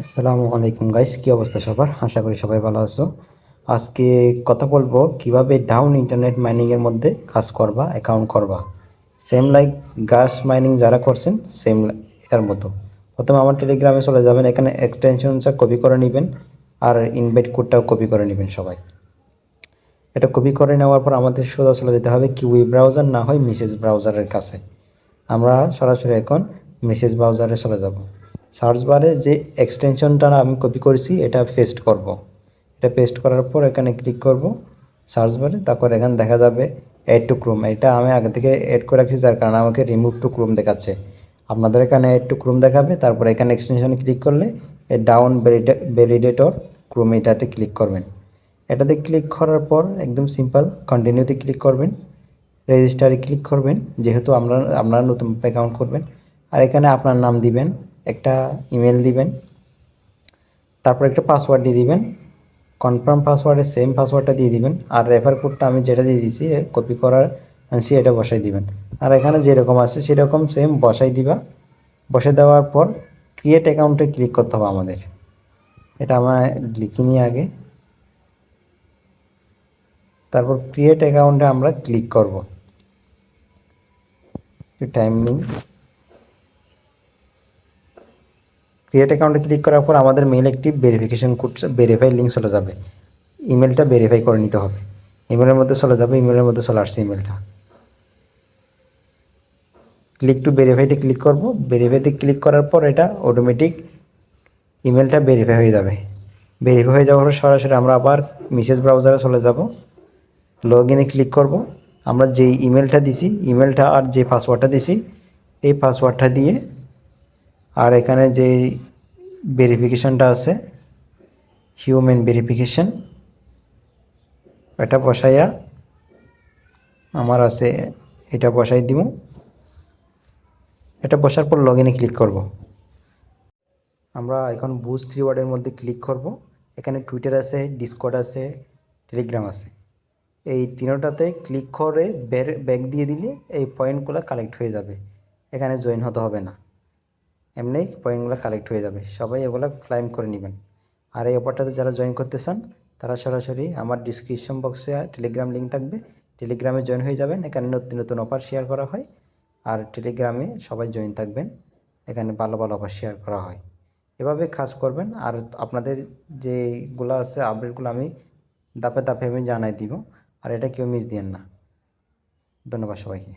আসসালামু আলাইকুম গাইস, কি অবস্থা সবার? আশা করি সবাই ভালো আছো। আজকে কথা বলবো কিভাবে ডাউন ইন্টারনেট মাইনিং এর মধ্যে কাজ করবা, অ্যাকাউন্ট করবা। সেম লাইক গ্যাস মাইনিং যারা করছেন সেম এটার মতো। প্রথমে আমার টেলিগ্রামে চলে যাবেন, এখানে এক্সটেনশনটা কপি করে নেবেন আর ইনভাইট কোডটাও কপি করে নেবেন সবাই। এটা কপি করে নেওয়ার পর আমাদের সোজা চলে যেতে হবে কিউই ব্রাউজার না হয় মেসেজ ব্রাউজারের কাছে। আমরা সরাসরি এখন মেসেজ ব্রাউজারে চলে যাব। সার্চ বারে যে এক্সটেনশনটা আমি কপি করেছি এটা পেস্ট করব। এটা পেস্ট করার পর এখানে ক্লিক করব সার্চ বারে, তারপর এখানে দেখা যাবে অ্যাড টু ক্রোম। এটা আমি আগে থেকে অ্যাড করে রাখছি, যার কারণে আমাকে রিমুভ টু ক্রোম দেখাচ্ছে। আপনাদের এখানে অ্যাড টু ক্রোম দেখাবে, তারপর এখানে এক্সটেনশনে ক্লিক করলে ডাউন ভ্যালিডেটর ক্রোম এটাতে ক্লিক করবেন। এটাতে ক্লিক করার পর একদম সিম্পল কন্টিনিউতে ক্লিক করবেন, রেজিস্টারে ক্লিক করবেন যেহেতু আপনারা নতুন অ্যাকাউন্ট করবেন। আর এখানে আপনার নাম দিবেন, একটা ইমেল দিবেন, তারপর একটা পাসওয়ার্ড দিয়ে দিবেন। কনফার্ম পাসওয়ার্ডে সেম পাসওয়ার্ডটা দিয়ে দিবেন, আর রেফার কোডটা আমি যেটা দিয়ে দিয়েছি কপি করার আনছি এটা বসাই দিবেন। আর এখানে যেরকম আছে সেরকম সেম বসাই দিবা। বসে দেওয়ার পর ক্রিয়েট অ্যাকাউন্টে ক্লিক করতে হবে আমাদের। এটা আমার লিখে নিয়ে আগে, তারপর ক্রিয়েট অ্যাকাউন্টে আমরা ক্লিক করব। একটু টাইম নিই। ক্রিয়েট অ্যাকাউন্টে ক্লিক করার পর আমাদের মেইল একটি ভেরিফিকেশন কোড, ভেরিফাই লিঙ্ক চলে যাবে। ইমেলটা ভেরিফাই করে নিতে হবে। ইমেলের মধ্যে চলে যাবে, ইমেলের মধ্যে চলে আসছে ইমেলটা। ক্লিক টু ভেরিফাইতে ক্লিক করব। ভেরিফাইতে ক্লিক করার পর এটা অটোমেটিক ইমেলটা ভেরিফাই হয়ে যাবে। ভেরিফাই হয়ে যাওয়ার পর সরাসরি আমরা আবার মেসেজ ব্রাউজারে চলে যাব। লগ ইনে ক্লিক করব। আমরা যেই ইমেলটা দিছি, ইমেলটা আর যে পাসওয়ার্ডটা দিছি এই পাসওয়ার্ডটা দিয়ে, আর এখানে যে ভেরিফিকেশনটা আছে হিউম্যান ভেরিফিকেশন, এটা বসাইয়া আমার আছে এটা বসাই দিব। এটা বসার পর লগ ইনে ক্লিক করব। আমরা এখন বুস্ট রিওয়ার্ডের মধ্যে ক্লিক করব। এখানে টুইটার আছে, ডিসকর্ড আছে, টেলিগ্রাম আছে। এই তিনোটাতে ক্লিক করে ব্যাক দিয়ে দিলে এই পয়েন্টগুলো কালেক্ট হয়ে যাবে। এখানে জয়েন হতে হবে না, এমনি পয়েন্টগুলো কালেক্ট হয়ে যাবে। সবাই এগুলো ক্লাইম করে নেবেন। আর এই অফারটাতে যারা জয়েন করতে চান তারা সরাসরি আমার ডিসক্রিপশন বক্সে টেলিগ্রাম লিঙ্ক থাকবে, টেলিগ্রামে জয়েন হয়ে যাবেন। এখানে নতুন নতুন অফার শেয়ার করা হয়। আর টেলিগ্রামে সবাই জয়েন থাকবেন, এখানে ভালো ভালো অফার শেয়ার করা হয়। এভাবে কাজ করবেন। আর আপনাদের যেগুলো আছে আপডেটগুলো আমি ধাপে ধাপে আমি জানাই দিব। আর এটা কেউ মিস দিয়েন না। ধন্যবাদ সবাইকে।